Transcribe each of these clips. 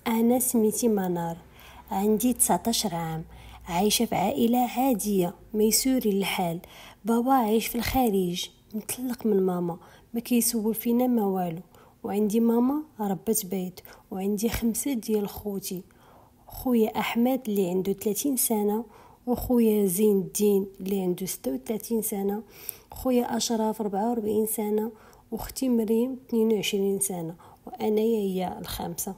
أنا سميتي منار، عندي 19 عام، عايشة في عائلة عادية ميسوري الحال. بابا عايش في الخارج، مطلق من ماما، ما كيسول فينا ما والو. وعندي ماما ربة بيت، وعندي 5 ديال خوتي. خويا أحمد اللي عنده 30 سنة، وخويا زين الدين اللي عنده 36 سنة، خويا أشرف 44 سنة، واختي مريم 22 سنة، وأنا هي الخامسة.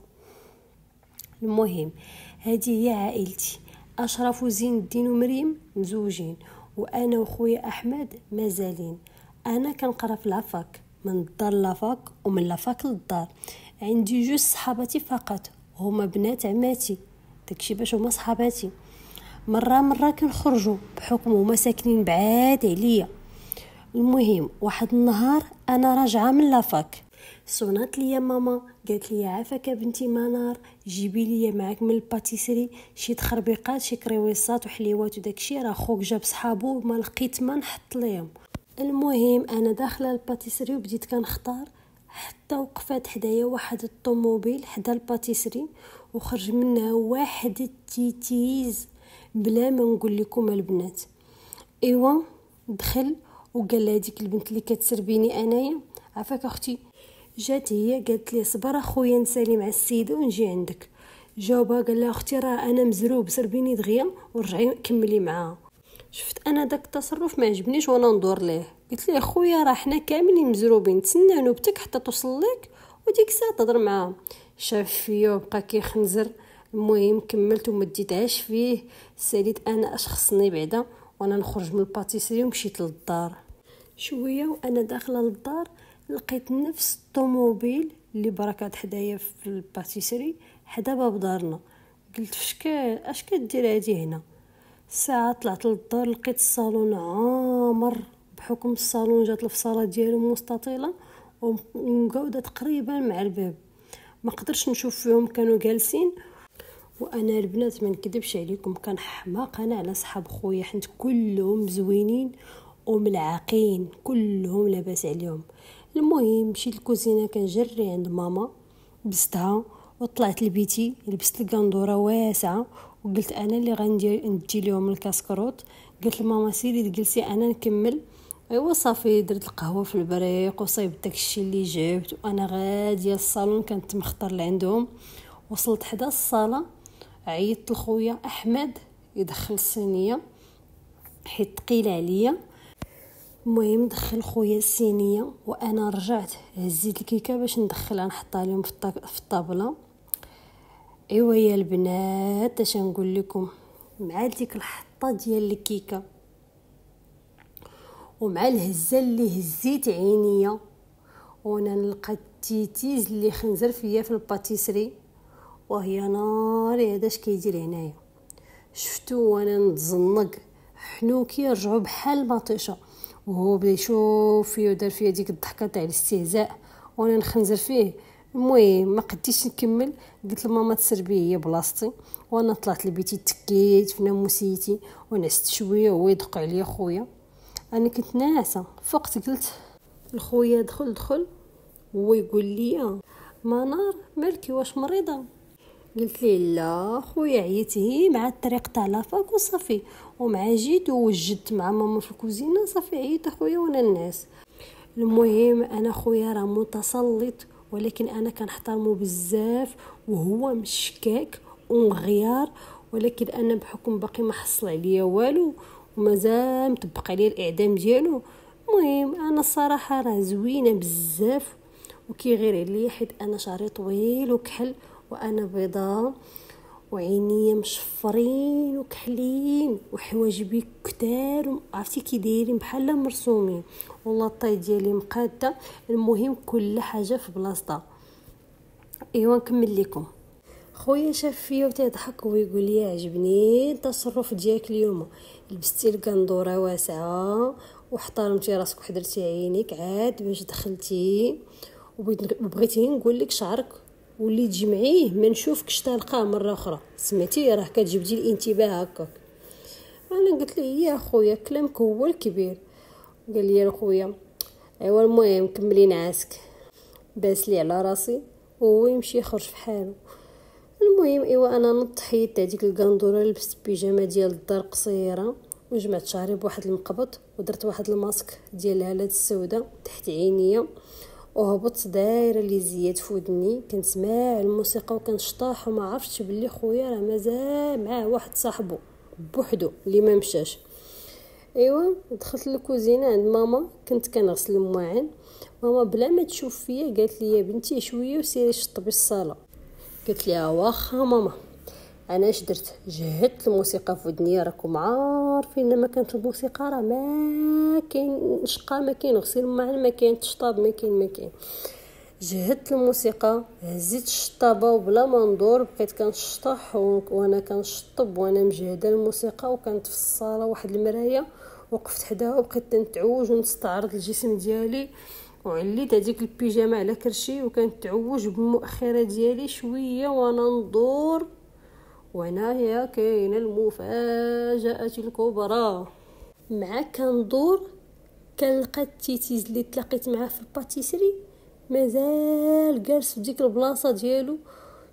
المهم، هذه هي عائلتي. أشرف وزين الدين ومريم مزوجين، وأنا وخويا أحمد مازالين. أنا كنقرا في لافاك، من الدار لافاك ومن لافاك للدار. عندي 2 صحاباتي فقط، هما بنات عماتي، داكشي باش هما صحاباتي. مرة كنخرجوا بحكم هما ساكنين بعاد عليا. المهم، واحد النهار انا راجعه من لافاك، صونات ليا ماما، قالت لي عافاك بنتي منار، جيبي لي معاك من الباتيسري شي تخربيقات، شي كريويصات وحليوات وداكشي، راه خوك جاب صحابو ما لقيت ما نحط ليهم. المهم، انا داخله الباتيسري وبديت كنختار، حتى وقفات حدايا واحد الطوموبيل حدا الباتيسري، وخرج منها واحد التيتيز بلا ما نقول لكم البنات. ايوا دخل وقال لها ديك البنت اللي كتسربيني انايا، عافاك اختي. جات هي قالت لي صبر اخويا نسالي مع السيده ونجي عندك. جاوبها قال لها اختي راه انا مزروب، سربيني دغيا ورجعي كملي معاها. شفت انا داك التصرف ما عجبنيش وانا ندور ليه، قلت لي اخويا راه حنا كاملين مزروبين، تسنى نوبتك حتى توصل لك وديك الساعه تهضر معاها. شاف فيا وبقى كيخنزر. المهم كملت وما ديتهاش فيه، ساليت انا اش خصني بعدا وانا نخرج من الباتيسري ومشيت للدار. شويه وانا داخله للدار لقيت نفس الطوموبيل اللي بركات حدايا في الباتيسري حدا باب دارنا. قلت اش كدير هادي هنا؟ ساعه طلعت للدار لقيت الصالون عامر، بحكم الصالون جات الفصاله ديالو مستطيله ومقوده تقريبا مع الباب، ما قدرش نشوف فيهم كانوا جالسين. وانا البنات ما نكذبش عليكم كان حماق انا على صحاب خويا، حيت كلهم زوينين وملعقين، كلهم لاباس عليهم. المهم مشيت الكوزينه كنجري عند ماما، بستها وطلعت لبيتي، لبست القندوره واسعه وقلت انا اللي ندي لهم الكاسكروط. قلت لماما سيري تجلسي انا نكمل. ايوا صافي، درت القهوه في البريق وصايبت داكشي اللي جبت، وانا غاديه للصالون كانت مختار لعندهم. وصلت حدا الصاله، عيطت لخويا احمد يدخل الصينيه حيت ثقيله عليا. المهم دخل خويا الصينيه وانا رجعت هزيت الكيكه باش ندخلها نحطها لهم في الطابله. ايوا يا البنات اش نقول لكم، مع ديك الحطه ديال الكيكه ومع الهزه اللي هزيت عينيا، وانا نلقى التيتيز اللي خنزر فيا في الباتيسري، وهي ناري هذا اش كيدير هنايا. شفتو وانا نتزنق، حنوكي رجعوا بحال المطيشه، وهو بدا يشوف فيا ودار فيا ديك الضحكه تاع الاستهزاء وانا نخنزر فيه. المهم ما قديتش نكمل، قلت لماما تسربي هي بلاصتي، وانا طلعت لبيتي تكيت في ناموسيتي ونعست شويه وهو يدق عليا خويا. انا كنت ناعسه، فقت قلت لخويا دخل هو يقول لي منار مالكي واش مريضه؟ قلت لي لا خويا عييتي مع الطريق تاع لافاك وصافي، ومع جيت ووجدت مع ماما في الكوزينه صافي عييت اخويا وانا الناس. المهم انا خويا راه متسلط، ولكن انا كنحترمه بزاف وهو مشكاك ومغيار، ولكن انا بحكم باقي ما حصل عليا والو ومازال مطبق عليا الاعدام ديالو. المهم انا الصراحه راه زوينه بزاف وكيغير عليا حيت انا شعري طويل وكحل، وانا بيضاء وعينيا مشفرين وكحلين وحواجبي كتار، عرفتي كي دايرين بحال مرسومين، والله الطاي ديالي مقاده. المهم كل حاجه في بلاصتها. ايوا نكمل لكم. خويا شاف فيا وتضحك ويقول لي عجبني التصرف ديالك اليوم، لبستي القندوره واسعه واحترمتي راسك وحضرتي عينيك عاد باش دخلتي، وبغيتي نقول لك شعرك ولي تجمعيه ما نشوفكش طالقه مره اخرى، سمعتي راه كتجبدي الانتباه هكاك. انا قلت له يا خويا كلامك هو الكبير. قال لي يا خويا ايوا المهم كملي نعاسك، باس لي على راسي وهو يمشي يخرج في حاله. المهم ايوا انا نضت حيدت هذيك القندوره، لبست بيجامه ديال الدار قصيره وجمعت شعري بواحد المقبض ودرت واحد الماسك ديال الهالات السوداء تحت عينيا وهبطت دايره لي زياد في ودني، كنسمع الموسيقى وكنشطاح وما عرفتش بلي خويا راه مازال معاه واحد صاحبه بوحدو اللي ما مشاش. ايوا دخلت للكوزينه عند ماما، كنت كنغسل المواعن. ماما بلا ما تشوف فيا قالت لي يا بنتي شويه وسيري شطبي الصاله. قلت لها واخا ماما. انا اش درت؟ جهدت الموسيقى في ودني، راكم عارفين لما كانت الموسيقى راه ما كاين شقا، ما كاين غسيل المواعن، ما كاين تشطاب، ما كاين. جهدت الموسيقى، هزيت الشطابه وبلا ما ندور بقيت كنشطح وانا كنشطب وانا مجهده الموسيقى. وكانت في الصاله واحد المرايه وقفت حداها وبقيت نتعوج ونستعرض الجسم ديالي، وعليت هذيك البيجامه على كرشي وكانت تعوج بالمؤخره ديالي شويه وانا ندور. وهنايا كاينه المفاجاه الكبرى. مع كندور كنلقى التيتيز اللي تلاقيت معاه في الباتيسري مازال جالس في ديك البلاصه ديالو.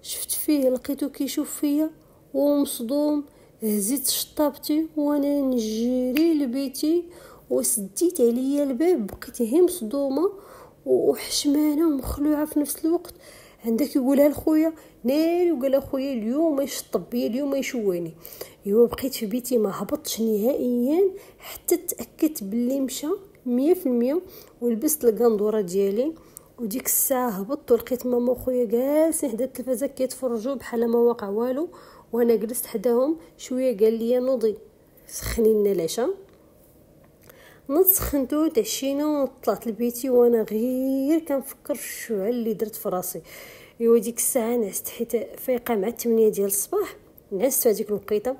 شفت فيه لقيتو كيشوف فيا ومصدوم. هزيت شطابتي وانا نجري لبيتي وسديت عليا الباب، بقيت هي مصدومه وحشمانه ومخلوعه في نفس الوقت. عندك يقولها لخويا ناري، وقال خويا اليوم يشطب بيا اليوم يشواني. ايوا بقيت في بيتي ما هبطتش نهائيا حتى تاكدت باللي مشى 100%. ولبست القندوره ديالي وديك الساعه هبطت ولقيت ماما وخويا جالسين حدا التلفازه كيتفرجوا بحال ما واقع والو، وانا جلست حداهم. شويه قال لي نوضي سخني لنا العشاء. سخنتو تعشينا وطلعت لبيتي وانا غير كنفكر في الشعل اللي درت في راسي. ايوا ديك الساعه نعست حيت فايقه مع 8 ديال الصباح، نعست في هذيك الوقيته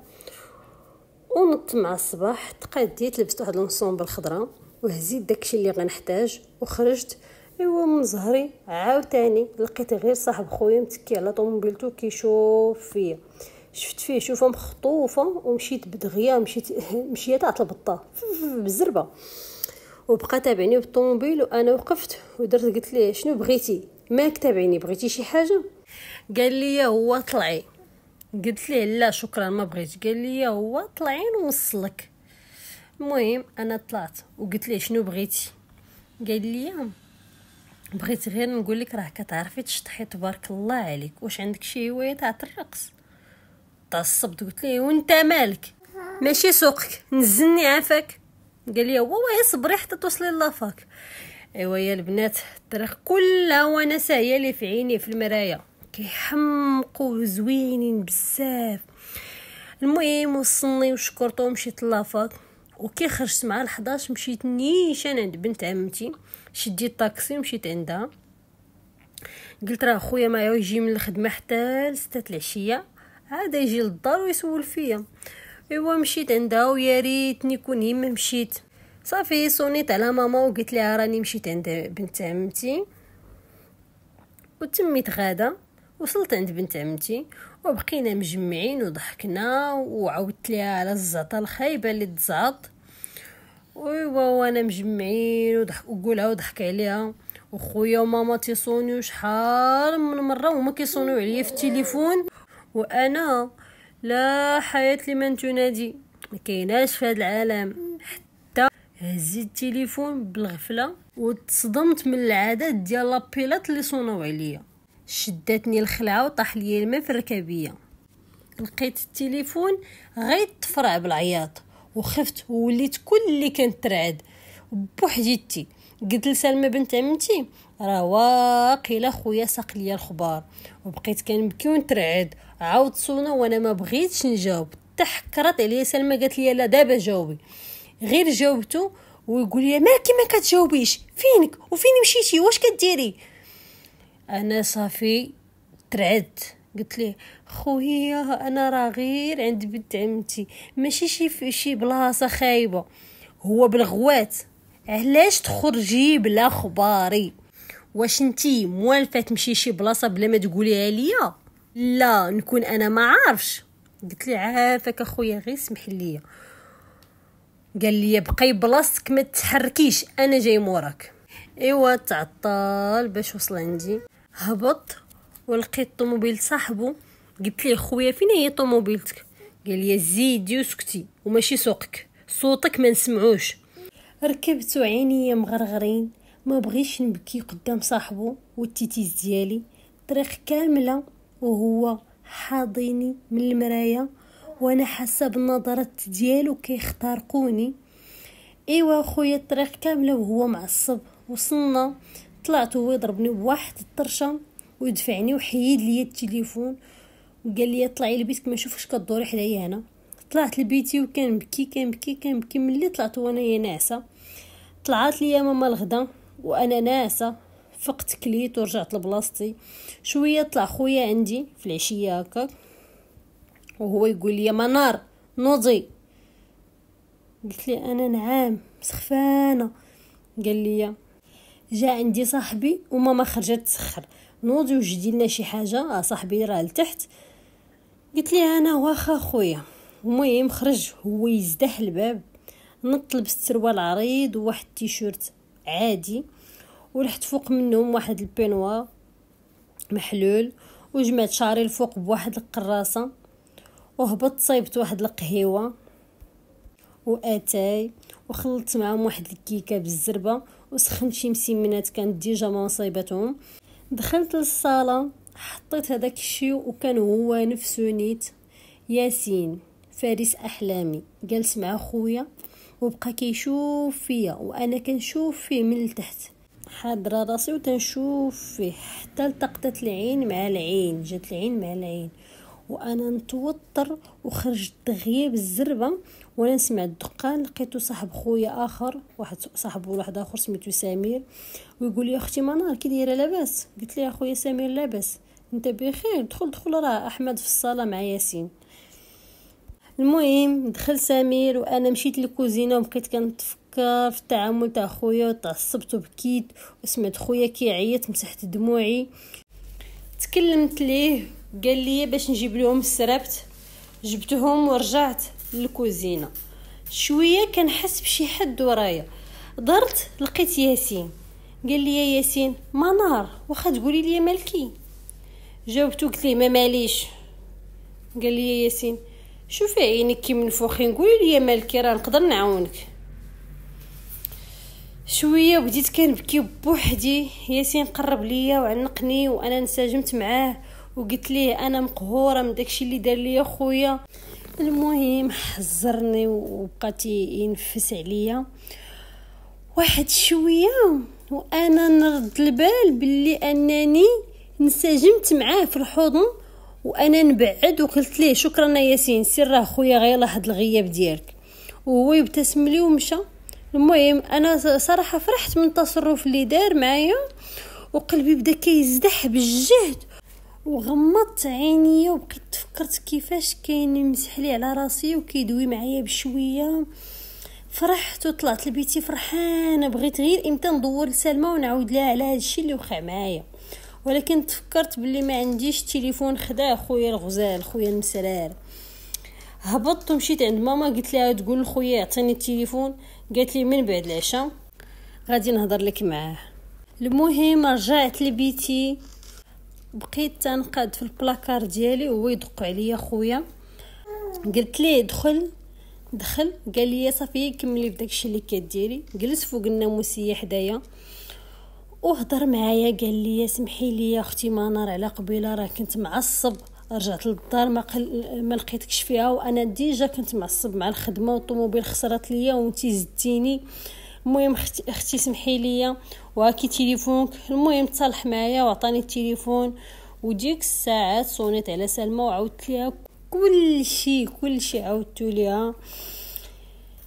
ونط مع الصباح. تقاديت لبست واحد الانصومبل الخضراء وهزيت داكشي اللي غنحتاج وخرجت. ايوا من زهري عاوتاني لقيت غير صاحب خويا متكي على طوموبيلتو كيشوف فيا. شفت فيه شوفه مخطوفه ومشيت بدغيا، مشيت تاع البطه بالزربه وبقى تابعني بالطوموبيل. وانا وقفت ودرت قلت ليه شنو بغيتي؟ ماك تابعني بغيتي شي حاجه؟ قال لي هو طلعي. قلت ليه لا شكرا ما بغيت. قال لي هو طلعي نوصلك. المهم انا طلعت وقلت ليه شنو بغيتي؟ قال لي بغيت غير نقول لك راه كتعرفي تشطحي تبارك الله عليك، واش عندك شي هوايه تاع الرقص؟ تعصبت قلت ليه وانت مالك ماشي سوقك نزلني عافاك. قال لي هو صبري حتى توصلي لافاك. ايوا يا البنات الطريق كلها وانا ساهيه لي في عيني في المرايه كيحمقوا زوينين بزاف. المهم وصلني وشكرته ومشيت لافاك. وكي خرجت مع 11 مشيت نيشان عند بنت عمتي، شديت طاكسي ومشيت عندها. قلت راه خويا ما يجي من الخدمه حتى 6 العشيه عاد يجي للدار ويسول فيا. ايوا مشيت عندها ويا ريتني كون ما مشيت. صافي صونيت على ماما وقلت لها راني مشيت عند بنت عمتي وتميت غاده. وصلت عند بنت عمتي وبقينا مجمعين وضحكنا وعاودت لها على الزعطه الخايبه اللي تزعط. وانا مجمعين وقولها وضحك عليها. وخويا وماما تيصونيو شحال من مره وما كيصونيو عليا في التليفون، وانا لا حياه لمن تنادي ما كايناش في هذا العالم. حتى هزيت التليفون بالغفله وتصدمت من العدد ديال لابيلات اللي صونوا عليا. شدتني الخلعه وطاح لي الماء في الركابيه. لقيت التليفون غير تفرع بالعياط وخفت ووليت كل اللي كانت ترعد بوحديتي. قلت لسلمى بنت عمتي راه واقيلا خويا ساق ليا الخبار. وبقيت كنبكي ونترعد. عاود صونا وانا ما بغيتش نجاوب. تحكرت عليا سلمى قالت لي لا دابا جاوبي. غير جاوبته ويقول لي مالكي ما كتجاوبيش فينك وفين مشيتي واش كديري؟ انا صافي ترعدت. قلت ليه خويا انا راه غير عند بنت عمتي ماشي شي بلاصه خايبه. هو بالغوات علاش تخرجي بلا خباري؟ واش انتي موالفه تمشي شي بلاصه بلا ما تقوليها ليا؟ لا نكون انا ما عارفش. قلت لي عافاك اخويا غير سمح لي. قال لي بقي بلاصتك ما تحركيش انا جاي موراك. ايوا تعطل باش وصل عندي. هبط ولقيت طوموبيل صاحبه قلت ليه خويا فين هي طوموبيلتك؟ قال لي زيدي وسكتي وماشي سوقك، صوتك ما نسمعوش. ركبت وعيني مغرغرين، ما بغيش نبكي قدام صاحبه والتيتيز ديالي. طريق كامله وهو حاضيني من المرايه وانا حاسه بالنظرات ديالو كيخترقوني. ايوا خويا الطريق كامله وهو معصب. وصلنا، طلعت وهو يضربني بواحد الطرشه ويدفعني وحيد لي التليفون وقال لي طلعي لبيتك ما نشوفكش كدوري حدايا هنا. طلعت لبيتي وكنبكي ملي طلعت وانا ناعسه. طلعت لي ماما الغدا وانا ناعسه، فقت كليت ورجعت لبلاصتي. شويه طلع خويا عندي في العشيه هكا وهو يقول لي منار نوضي. قلت لي انا نعم سخفانه. قال لي جا عندي صاحبي وماما خرجت تسخر، نوضي وجدي لنا شي حاجه، صاحبي راه لتحت. قلت لي انا واخا خويا. المهم خرج هو يزدح الباب، نط لبس سروال عريض وواحد التيشيرت عادي ورحت فوق منهم واحد البينوا محلول وجمعت شعري الفوق بواحد القراصه وهبط صايبت واحد القهيوه واتاي وخلطت معهم واحد الكيكه بالزربه وسخنت شي مسيمنات كانت ديجا ما صايبتهم. دخلت للصاله حطيت هذاك الشيء وكان هو نفسه نيت ياسين فارس احلامي جالس مع خويا وبقى كيشوف فيا وانا كنشوف فيه من التحت، حاضره راسي وتنشوف فيه حتى التقطت العين مع العين، جات العين مع العين وانا نتوتر وخرجت دغيا بالزربه. وانا نسمع الدقان لقيتو صاحب خويا اخر، واحد اخر سميتو سمير، ويقول لي اختي منار كي دايره لاباس؟ قلت لي اخويا سمير لاباس، انت بخير؟ دخل راه احمد في الصاله مع ياسين. المهم دخل سمير وانا مشيت للكوزينه وبقيت كنتفكر في التعامل تاع خويا وتعصبت وبكيت وسمعت خويا كيعيط مسحت دموعي. تكلمت ليه قال لي باش نجيب لهم السرابت، جبتهم ورجعت للكوزينه. شويه كنحس بشي حد ورايا، درت لقيت ياسين. قال لي يا ياسين منار واخا تقولي لي مالكي؟ جاوبتو قلت ليه ما ماليش. قال لي يا ياسين شوفي عينك كي منفوخين قولي لي مالكي راه نقدر نعاونك. شويه بديت كنبكي بوحدي. ياسين قرب ليا وعنقني وانا انسجمت معاه وقلت ليه انا مقهوره من داكشي اللي دار ليا خويا. المهم حزرني وبقات ينفس عليا واحد شويه وانا نرد البال باللي انني انسجمت معاه في الحضن وانا نبعد وقلت ليه شكرا ياسين سير راه خويا غير لاحظ الغياب ديالك، وهو يبتسم لي ومشى. المهم انا صراحه فرحت من التصرف اللي دار معايا وقلبي بدا كيزدح بالجهد وغمضت عيني وبقيت تفكرت كيفاش كاين يمسح لي على راسي وكيدوي معايا بشويه. فرحت وطلعت لبيتي فرحانه، بغيت غير امتى ندور لسلمى ونعاود لها على هادشي اللي وقع معايا، ولكن تفكرت باللي ما عنديش تليفون خدا خويا الغزال خويا المسرار. هبطت ومشيت عند ماما قلت لها تقول لخويا يعطيني التليفون، قالت لي من بعد العشاء غادي نهضر لك معاه. المهم رجعت لبيتي بقيت تنقاد في البلاكار ديالي وهو يدق عليا خويا. قلت ليه دخل قال لي صافي كملي بداكشي اللي كديري. جلس فوق الناموسيه حدايا وهضر معايا قال لي سمحي لي يا اختي منار على قبيله راه كنت معصب، رجعت للدار ما لقيتكش فيها وانا ديجا كنت معصب مع الخدمه والطوموبيل خسرت ليا وانتي زدتيني. المهم اختي سمحي لي وهاكي تليفونك. المهم تصالح معايا وعطاني التليفون وديك الساعات صونيت على سلمى وعاودت ليها كل شيء عاودتو ليها.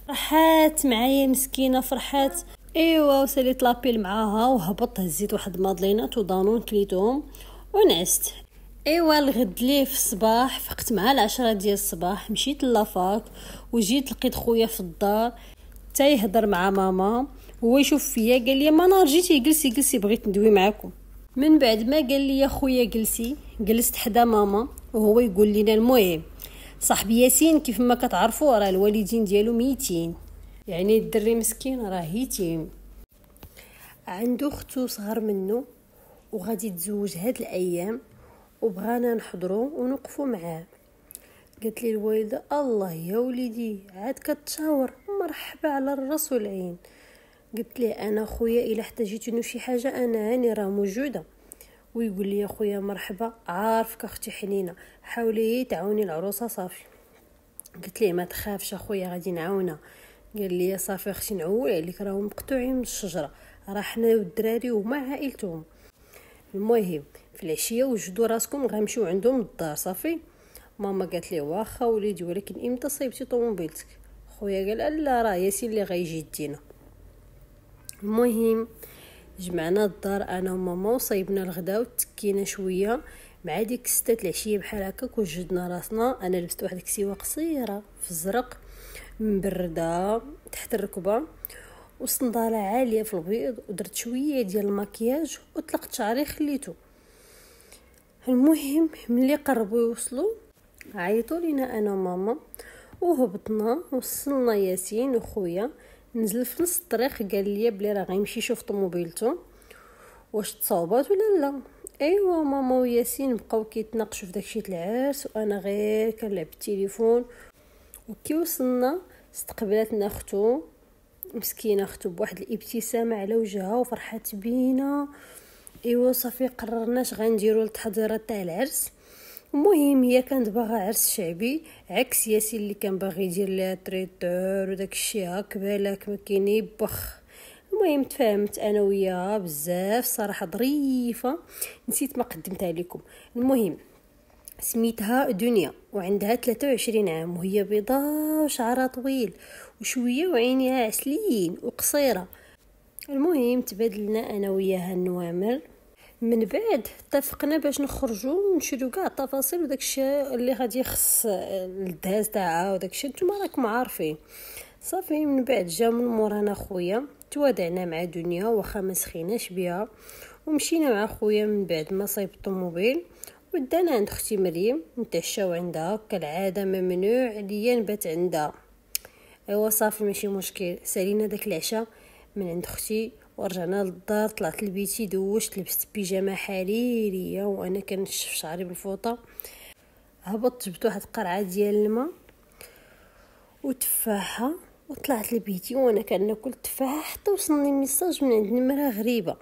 فرحات معايا مسكينه فرحات. ايوا وساليت لابيل معاها وهبطت هزيت واحد مادلينات ودانون كليتهم ونعست. ايوا الغد ليه في الصباح فقت مع 10 ديال الصباح مشيت لافاك وجيت لقيت خويا في الدار حتى يهضر مع ماما هو يشوف فيا قال لي منار جيتي جلسي بغيت ندوي معاكم. من بعد ما قال لي يا خويا جلسي جلست حدا ماما وهو يقول لنا المهم صاحبي ياسين كيف ما كتعرفوا راه الوالدين ديالو ميتين، يعني الدري مسكين راه يتيم، عنده اختو صغر منه وغادي تزوج هاد الايام وبغانا نحضروا ونوقفوا معاه. قالت لي الوالده الله يا وليدي عاد كتشاور، مرحبا على الراس والعين. قلت لي انا خويا الا احتاجيتوني شي حاجه انا هاني راه موجوده. ويقول لي يا خويا مرحبا، عارفك اختي حنينه، حاولي تعاوني العروسه صافي. قلت ليه ما تخافش اخويا غادي نعاونها. قال لي صافي اختي نعول عليك، راهم مقطوعين من الشجره، راه حنا والدراري وما عائلتهم. المهم في العشيه وجدوا راسكم غنمشيو عندهم للدار صافي. ماما قالت لي واخا وليدي، ولكن امتى صيبتي طوموبيلتك؟ خويا قال لا راه ياسين اللي غيجي يدينا. المهم جمعنا الدار انا وماما وصيبنا الغدا وتكينا شويه مع ديك 6 العشيه بحال هكاك، وجدنا راسنا. انا لبست واحد الكسيوه قصيره في الزرق مبرده تحت الركبه وصنداله عاليه في البيض، ودرت شويه ديال المكياج وطلقت شعري خليته. المهم ملي قربوا يوصلوا عيطوا لينا انا وماما وهبطنا وصلنا ياسين وخويا. نزل في نص الطريق قال لي بلي راه غيمشي يشوف طوموبيلته واش تصاوبات ولا لا. ايوا ماما وياسين بقاو كيتناقشوا في داكشي تاع العرس وانا غير كنلعب بالتليفون. وكي وصلنا استقبلتنا اختو مسكينه، اختو بواحد الابتسامه على وجهها وفرحات بينا. ايوا صافي قررناش غنديروا التحضيرات تاع العرس. المهم هي كانت باغا عرس شعبي عكس ياسين اللي كان باغي يدير لها تريتور وداك الشيء هاك بالك ما كاين يبخ. المهم تفاهمت انا وياها بزاف صراحه ظريفه، نسيت ما قدمتها لكم. المهم سميتها دنيا وعندها 23 عام وهي بيضاء وشعرها طويل وشويه وعينيها عسليين وقصيره. المهم تبادلنا انا وياها النوامر. من بعد اتفقنا باش نخرجوا ونشريو كاع التفاصيل وداك الشيء اللي غادي يخص الدهاز تاعها وداك الشيء نتوما راكم عارفين. صافي من بعد جا من مورانا خويا، توادعنا مع دنيا واخا ما سخيناش بها، ومشينا مع خويا من بعد ما صايب الطوموبيل ودانا عند اختي مريم نتعشاو عندها كالعاده، ممنوع عليا نبات عندها. ايوا صافي ماشي مشكل، سالينا داك العشاء من عند اختي ورجعنا للدار. طلعت لبيتي دوشت، لبست بيجامه حريريه وانا كنشف شعري بالفوطه. هبطت جبت واحد قرعه ديال الماء وتفاحه وطلعت لبيتي وانا كناكل التفاحه حتى وصلني ميساج من عند نمره غريبه.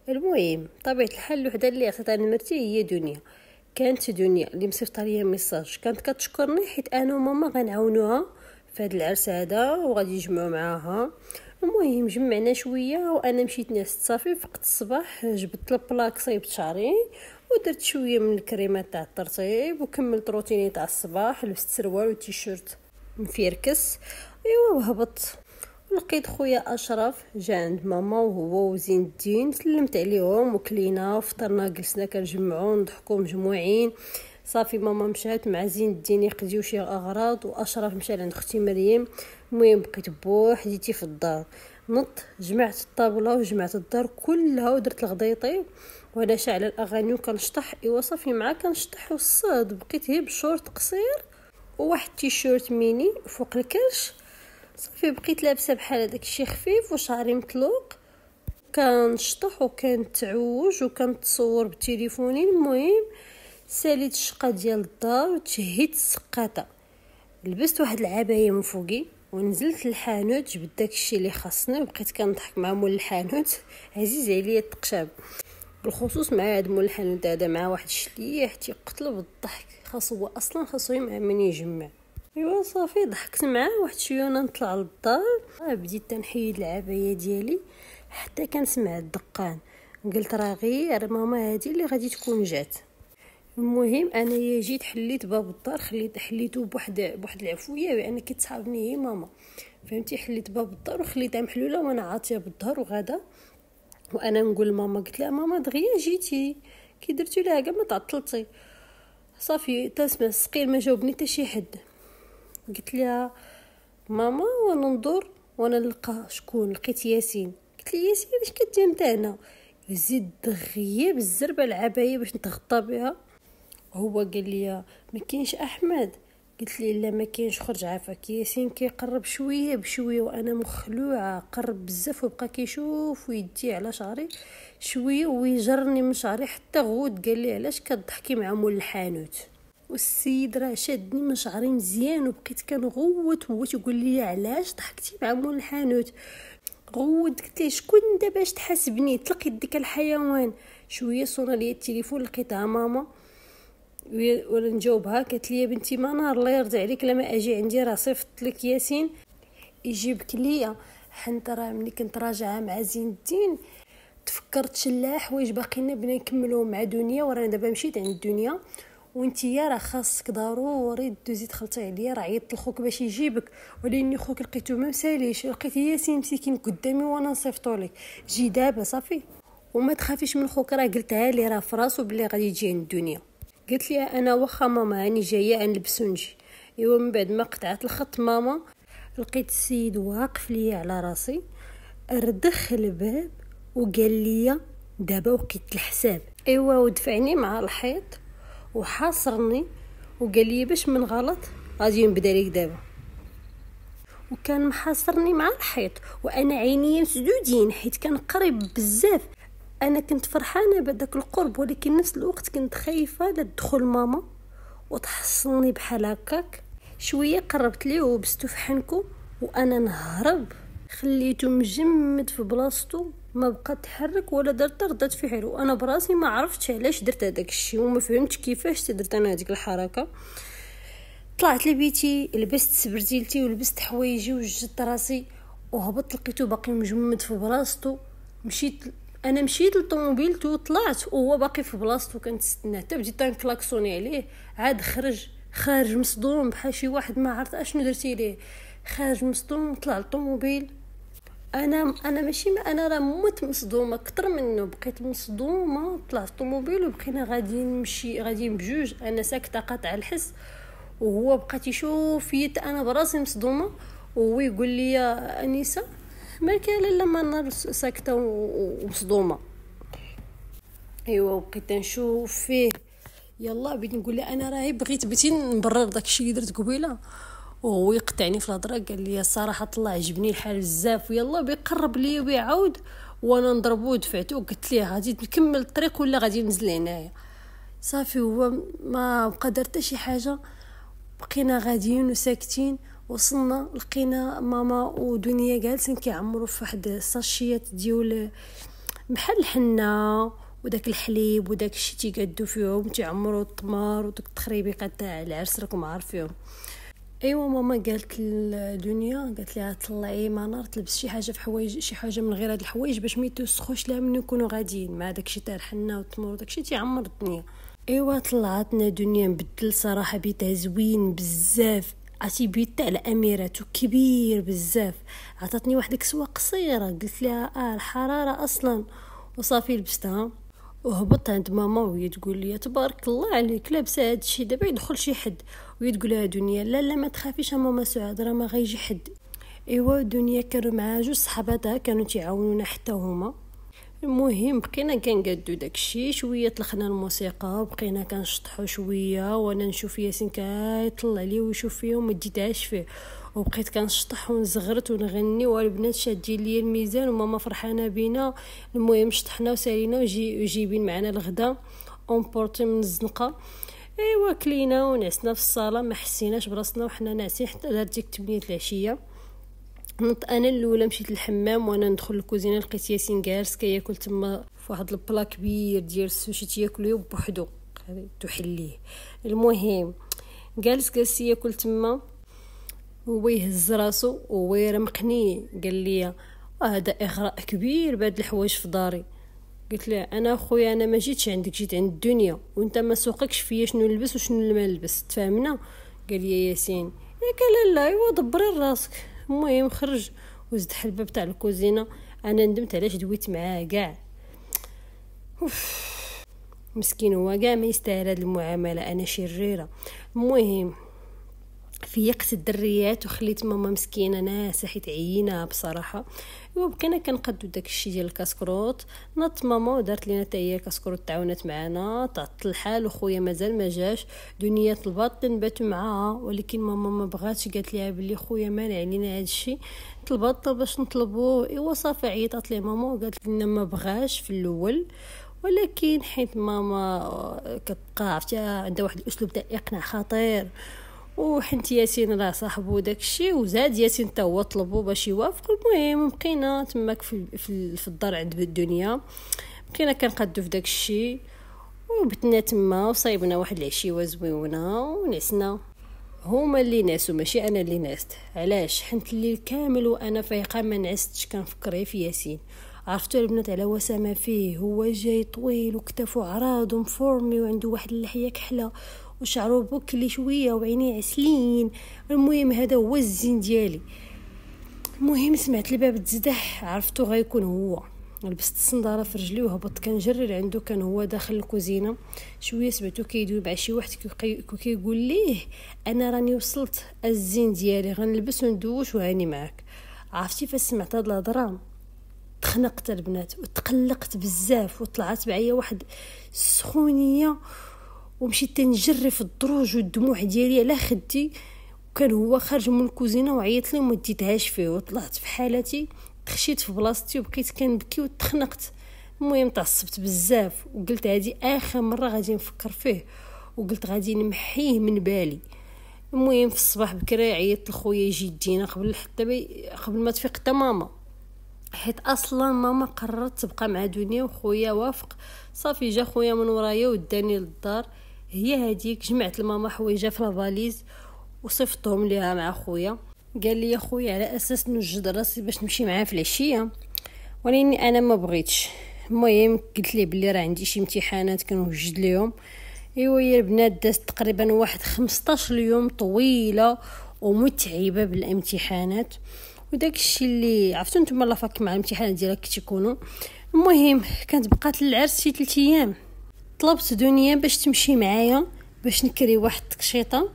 المهم طبيعه الحال الوحده اللي عطاتها نمرتي هي دنيا. كانت دنيا اللي مصيفط ليا ميساج، كانت كتشكرني حيت انا وماما غنعاونوها في هذا العرس هذا وغادي يجمعوا معاها. المهم جمعنا شويه وانا مشيت نعست صافي. فقت الصباح جبت البلاك صيبت شعري ودرت شويه من الكريمات تاع الترطيب وكملت روتيني تاع الصباح. لبست سروال وتيشيرت مفيركس ايوا وهبطت. لقيت خويا اشرف جا عند ماما وهو وزين الدين، سلمت عليهم وكلينا وفطرنا جلسنا كنجمعوا نضحكوا مجموعين. صافي ماما مشات مع زين الدين يقضيو شي اغراض واشرف مشى لعند اختي مريم. المهم بقيت بوحديتي في الدار، نط جمعت الطابله وجمعت الدار كلها ودرت الغضيطي وانا شاعله الاغاني وكنشطح. ايوا صافي معا كنشطح والصاد بقيت هي بشورت قصير وواحد تيشيرت ميني فوق الكرش. صافي بقيت لابسه بحال هذاك الشيء خفيف وشعري مطلوق كنشطح وكنتعوج وكنتصور بتليفوني. المهم ساليت الشقه ديال الدار وتشهيت السقاطه، لبست واحد العبايه من فوقي ونزلت للحانوت جبت داكشي اللي خاصني وبقيت كنضحك مع مول الحانوت. عزيز عليا التقشاب بالخصوص مع هاد مول الحانوت هذا، مع واحد الشليح تيقتلو بالضحك، خاصو يمع من يجمع. ايوا صافي ضحكت معاه واحد شويه وانا نطلع للدار. بديت تنحيد العبايه ديالي حتى كنسمع الدقان، قلت راه غير ماما هادي اللي غادي تكون جات. المهم انا جيت حليت باب الدار حليته بواحد العفويه بان كتصحابني هي ماما فهمتي. حليت باب الدار وخليتها محلوله وانا عاطيه بالظهر وغدا وانا نقول ماما، قلت لها ماما دغيا جيتي كي درتي لها كاع ما تعطلتي. صافي تسمع السقيل ما جاوبني حتى شي حد. قلت لها ماما وانا ندور وانا نلقى شكون، لقيت ياسين. قلت لي ياسين اش كدير انت هنا؟ زيد دغيا بالزربه العبايه باش نتغطى بها. هو قال لي ما كاينش احمد؟ قلت لي لا ما كاينش، خرج عافاك. ياسين كيقرب شويه بشويه وانا مخلوعه، قرب بزاف وبقى كيشوف ويدي على شعري شويه ويجرني من شعري حتى غوت. قال لي علاش كتضحكي مع مول الحانوت؟ والسيد راه شادني من شعري مزيان وبقيت كنغوت هو تيقول لي علاش ضحكتي مع مول الحانوت؟ غوت. قلت ليه شكون انت باش تحاسبني؟ طلق يديك الحيوان. شويه صونا لي التليفون لقيتها ماما ولا نجاوبها. قالت لي يا بنتي منار الله يرضي عليك لما اجي عندي راه صيفط لك ياسين يجيبك ليا. حنت راه ملي كنت راجعه مع زين الدين تفكرت شلا حوايج باقيين بنا نكملوا مع دنيا، ورانا دابا مشيت عند الدنيا وانتيا راه خاصك ضروري دوزي تخلطي عليا، راه عيطت لخوك باش يجيبك ولكن خوك لقيتو ما مساليش، لقيت ياسين مسكين قدامي وانا نصيفطو لك. جي دابا صافي وما تخافيش من خوك، راه قلتها لي راه فراسو بلي غادي يجي عند الدنيا. قلت لي انا واخا ماما راني جايه نلبس ونجي. ايوا من بعد ما قطعت الخط ماما لقيت السيد واقف ليا على راسي، ردخ الباب وقال لي دابا وقيت الحساب. ايوا ودفعني مع الحيط وحاصرني وقال لي باش من غلط غادي نبدا لك دابا. وكان محاصرني مع الحيط وانا عينيا مسدودين حيت كان قريب بزاف. انا كنت فرحانه بهذاك القرب ولكن نفس الوقت كنت خايفه لا تدخل ماما وتحصلني بحال هكاك. شويه قربت ليه وبستو في حنكو وانا نهرب، خليته مجمد في بلاصتو ما بقى تحرك ولا درت ردات فعل. وانا براسي ما عرفتش علاش درت هذاك الشيء وما فهمتش كيفاش درت انا هذيك الحركه. طلعت لبيتي لبست سبرتيلتي ولبست حوايجي وجدت راسي وهبطت لقيتو باقي مجمد في بلاصتو. مشيت للطوموبيل طلعت وهو باقي في بلاصتو كنتستناه حتى بديت نكلاكسوني عليه. عاد خارج مصدوم بحال شي واحد ما عرفت اشنو درتي ليه. خارج مصدوم طلع للطوموبيل. انا ماشي ما انا راه مت مصدومه اكثر منه، بقيت مصدومه. طلعت الطوموبيل وبقينا غاديين بجوج، انا ساكته قاطع الحس وهو بقى تيشوف فيا انا براسي مصدومه وهو يقول لي يا انيسه ما كان لا منار ساكته ومصدومه. ايوا بقيت نشوف فيه. يلا بديت نقول له انا راهي بغيت نبرر داكشي اللي درت قبيله وهو يقطعني في الهضره. قال لي الصراحه طلع عجبني الحال بزاف ويلا بيقرب لي وبيعاود وانا نضربو ودفعته. قلت ليه غادي نكمل الطريق ولا غادي ننزل هنايا صافي. هو ما بقى دار حتى شي حاجه، بقينا غاديين وساكتين. وصلنا لقينا ماما ودنيا جالسين كيعمروا في واحد الساشيات ديال بحال الحنه وداك الحليب وداك الشيء تيقادو فيهم تيعمروا التمر وداك التخريبيقات تاع العرس راكم عارفينهم. ايوا ماما قالت لدنيا قالت لها طلعي منار تلبس شي حاجه في حوايج، شي حاجه من غير هاد الحوايج باش ما يتوسخوش لها من يكونوا غاديين مع داكشي تاع الحنه والتمر وداكشي تيعمر الدنيا. ايوا طلعتنا دنيا نبدل صراحه بيتها زوين بزاف. عرفتي بيت تاع الاميرات كبير بزاف. عطاتني واحد الكسوه قصيره قلت لها الحراره اصلا وصافي لبستها وهبطت عند ماما وهي تقول لي تبارك الله عليك لابسه هذا الشيء دابا يدخل شي حد. وهي تقول لها دنيا لا ما تخافيش ماما سعاد راه ما غيجي حد. ايوا دنيا كانوا معها جوج صحباتها كانوا تيعاونونا حتى هما. المهم بقينا كنقادو داكشي شويه طلقنا الموسيقى وبقينا كنشطحوا شويه وانا نشوف ياسين كيطلع لي ويشوف فيه وما ديتهاش فيه وبقيت كنشطح ونزغرت ونغني والبنات شادين لي الميزان وماما فرحانه بينا. المهم شطحنا وسالينا وجيبين معنا الغدا اونبورتي من الزنقه. ايوا كلينا ونعسنا في الصاله ما حسيناش براسنا وحنا ناعسين حتى دار ديك 8 العشيه. انا الاولى مشيت للحمام وانا ندخل للكوزينه لقيت ياسين جالس كياكل تما في واحد البلا كبير ديال السوشي تياكلو بوحدو تحليه. المهم جالس ياكل تما هو يهز راسو وهو يرمقني. قال لي هذا اغراء كبير بهاد الحوايج في داري. قلت له انا خويا انا ما جيتش عندك جيت عند الدنيا وانت ما سوقكش فيا شنو نلبس وشنو ما نلبس تفاهمنا. قال لي ياسين ياك لا ايوا دبري راسك. المهم خرج وزد حل الباب تاع الكوزينه. انا ندمت علاش دويت معاه كاع مسكين هو كاع ما يستاهل هاد المعامله انا شريره. المهم فيقت الدريات وخليت ماما مسكينه ناسه حيت عيينه بصراحه. بقينا كنقدو داكشي ديال الكاسكروط. نط ماما ودارت لينا حتى هي الكاسكروط، تعاونات معنا، تعطل الحال. وخويا مازال ما جاش، دنيا طلبات نباتو معاها، ولكن ماما ما بغاتش، قالت ليها بلي خويا مانع علينا هادشي، طلبات باش نطلبوه. ايوا صافي عيطات لي ماما وقالت لنا ما بغاش في الاول، ولكن حيت ماما كتبقى عرفتها عندها واحد الاسلوب تاع اقناع خطير، وحنت ياسين راه صاحبو داكشي، وزاد ياسين حتى هو طلبو باش يوافق. المهم بقينا تماك في الدار عند الدنيا، بقينا كنقادو في داكشي وبتنا تما وصايبنا واحد العشيوه زويونه ونعسنا. هما اللي ناسو ماشي انا اللي ناست. علاش؟ حنت الليل كامل وانا فايقه ما نعستش كنفكر في ياسين. عرفتوا البنات على وسامه فيه؟ هو جاي طويل وكتافو عراض ومفورمي وعنده واحد اللحيه كحله وشعره بوكلي شويه وعينيه عسلين. المهم هذا هو الزين ديالي. المهم سمعت الباب تزدح، عرفتو غيكون هو. لبست الصنداره في رجلي وهبطت كنجري لعندو. كان هو داخل الكوزينه شويه، سمعتو كيدوي مع شي واحد كيقول ليه انا راني وصلت، الزين ديالي غنلبس وندوش وهاني معاك. عرفتي فاش سمعت هاد الهضره تخنقت البنات وتقلقت بزاف، وطلعت معايا واحد السخونيه ومشيت تنجري في الدروج والدموع ديالي على خدي. وكان هو خارج من الكوزينه وعيط لي وما ديتهاش فيه، وطلعت في حالتي، تخشيت في بلاصتي وبقيت كنبكي وتخنقت. المهم تعصبت بزاف وقلت هذه اخر مره غادي نفكر فيه، وقلت غادي نمحيه من بالي. المهم في الصباح بكري عيطت لخويا يجي يدينا قبل ما تفيق حتى ماما، حيت اصلا ماما قررت تبقى مع دنيا وخويا وافق. صافي جا خويا من ورايا وداني للدار. هي هذيك جمعت لماما حوايجها في لافاليز وصفتهم ليها مع خويا. قال لي يا خويا على اساس نوجد راسي باش نمشي معاه في العشيه، ولكني انا ما بغيتش. المهم قلت ليه بلي راه عندي شي امتحانات كنوجد ليهم. ايوا يا البنات دازت تقريبا واحد 15 يوم طويله ومتعبه بالامتحانات، وداك الشيء اللي عرفتوا نتوما لا فاك مع الامتحانات ديالك كتكونوا. المهم كانت بقات للعرس شي 3 ايام. طلبت دنيا باش تمشي معايا باش نكري واحد التكشيطه،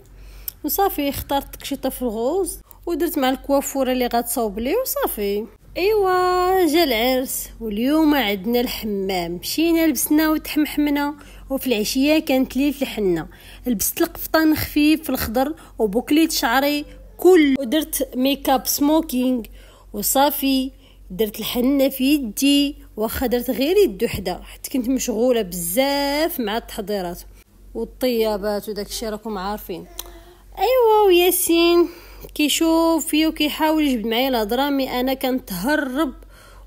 وصافي اخترت تكشيطه في الغوز ودرت مع الكوافوره اللي غتصاوب لي وصافي. ايوا جا العرس واليوم عندنا الحمام، مشينا لبسنا وتحمحمنا، وفي العشيه كانت ليله الحنه. لبست القفطان خفيف في الخضر وبوكليت شعري كل، ودرت ميكاب سموكينج وصافي. درت الحنه في يدي، واخا درت غير يد وحده حيت كنت مشغوله بزاف مع التحضيرات والطيابات وداك الشيء راكم عارفين. ايوا وياسين كيشوف فيا وكيحاول يجبد معايا الهضره، مي انا كنتهرب.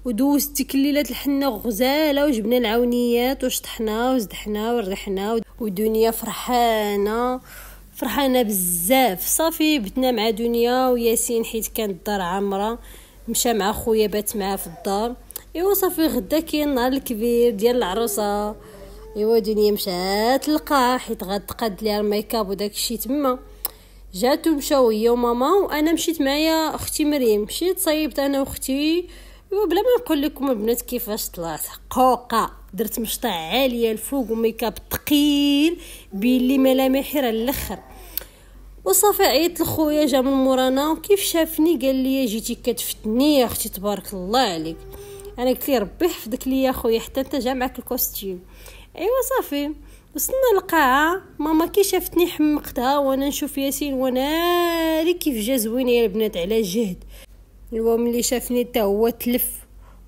ودوزت ديك الليله الحنه غزاله وجبنا العونيات وشطحنا وزدحنا ورحنا، ودنيا فرحانه بزاف. صافي بتنا مع دنيا وياسين حيت كانت الدار عامره، مشى مع خويا بات معاه في الدار. ايوا صافي غدا كاين النهار الكبير ديال العروسه. ايوا دنيا مشات للقاع حيت غتقاد ليها الميكاب وداك الشيء تما. جاتو مشاو هي وماما، وانا مشيت معايا اختي مريم. مشيت صايبت انا واختي. بلا ما نقول لكم البنات كيفاش طلعت قوقه. درت مشطه عاليه الفوق وميكاب ثقيل بلي ملامحي راه الاخر. وصافي عيطت لخويا جا من مورانا، وكيف شافني قال لي جيتي كتفتني يا اختي تبارك الله عليك. انا قلت لي ربي يحفظك ليا خويا حتى انت جا معك الكوستيم. ايوا صافي وصلنا القاعه. ماما كي شافتني حمقتها وانا نشوف ياسين وناري كيف جا زوين يا البنات على جهد. الوا ملي شافني حتى هو تلف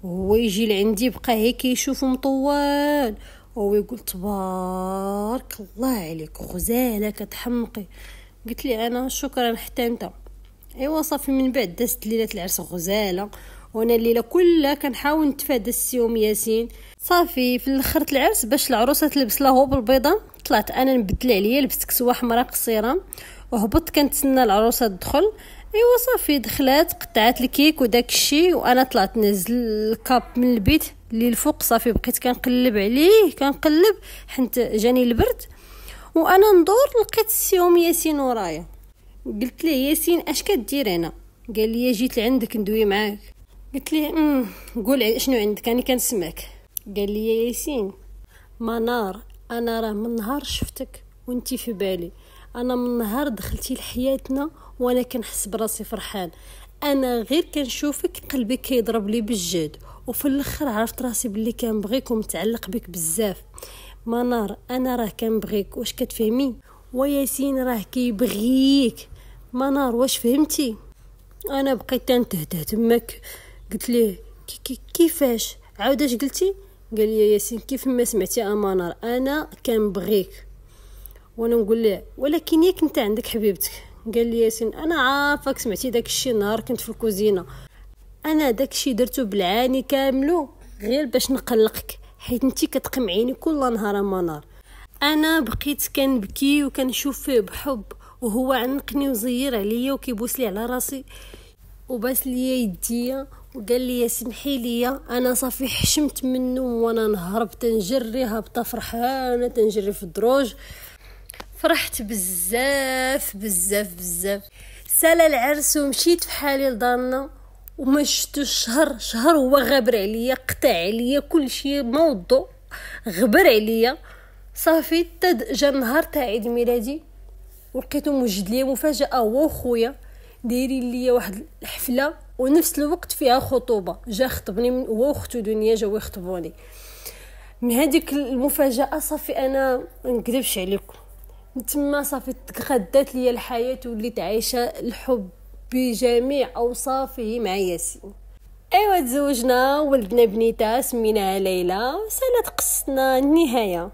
وهو يجي لعندي بقى هيك يشوف مطوال وهو يقول تبارك الله عليك غزاله كتحمقي. قلت لي انا شكرا حتى انت. ايوا صافي من بعد دازت ليله العرس غزاله، وانا الليله كلها كنحاول نتفادى السيوم ياسين. صافي في الاخر العرس باش العروسه تلبس لها هو بالبيضه، طلعت انا نبدل عليا لبست كسوه حمراء قصيره وهبطت كنتسنى العروسه تدخل. ايوا صافي دخلات قطعت الكيك وداك الشيء، وانا طلعت نزل الكاب من البيت اللي الفوق. صافي بقيت كنقلب عليه حنت جاني البرد، وانا ندور لقيت السيوم ياسين ورايا. قلت له ياسين اش كدير هنا؟ قال لي جيت لعندك ندوي معاك. قلت له قول شنو عندك انا كنسمعك. قال لي يا ياسين منار انا راه من نهار شفتك وانتي في بالي، انا من نهار دخلتي لحياتنا وانا كنحس براسي فرحان. انا غير كنشوفك قلبي كيضرب لي بالجد، وفي الاخر عرفت راسي باللي كنبغيك ومتعلق بك بزاف. منار انا راه كنبغيك، واش كتفهمي؟ وياسين راه كيبغيك. منار واش فهمتي؟ انا بقيت تنتهته تماك، قلت ليه كيفاش عاوداش قلتي؟ قال لي ياسين كيف ما سمعتي منار انا كنبغيك. وانا نقول له ولكن ياك انت عندك حبيبتك. قال لي ياسين انا عارفك سمعتي داك الشيء نهار كنت في الكوزينه، انا داك الشيء درته بالعاني كاملو غير باش نقلقك، حيت انتي كتقمعيني كل نهار منار. انا بقيت كنبكي وكنشوف فيه بحب، وهو عنقني وزير عليا وكيبوس لي على راسي وباس لي يديا وقال لي سمحي لي. انا صافي حشمت منه وانا نهرب تنجري هابطه فرحانه تنجري في الدروج. فرحت بزاف بزاف بزاف. سال العرس ومشيت في حالي لدارنا وما شفتوش شهر هو غابر عليا، قطع عليا كل شيء موضوع، غبر عليا. صافي جا النهار تاع عيد ميلادي ولقيتو موجد ليا مفاجاه، هو وخويا دايرين ليا واحد الحفله ونفس الوقت فيها خطوبه. جا خطبني هو واختو دنيا جاو يخطبوني. من هذيك المفاجاه صافي انا ما نكذبش عليكم، تما صافي تغدات ليا الحياه وليت عايشه الحب بجميع اوصافه مع ياسين. ايوا تزوجنا ولدنا بنيته سميناها ليلى، سالت قصتنا النهايه.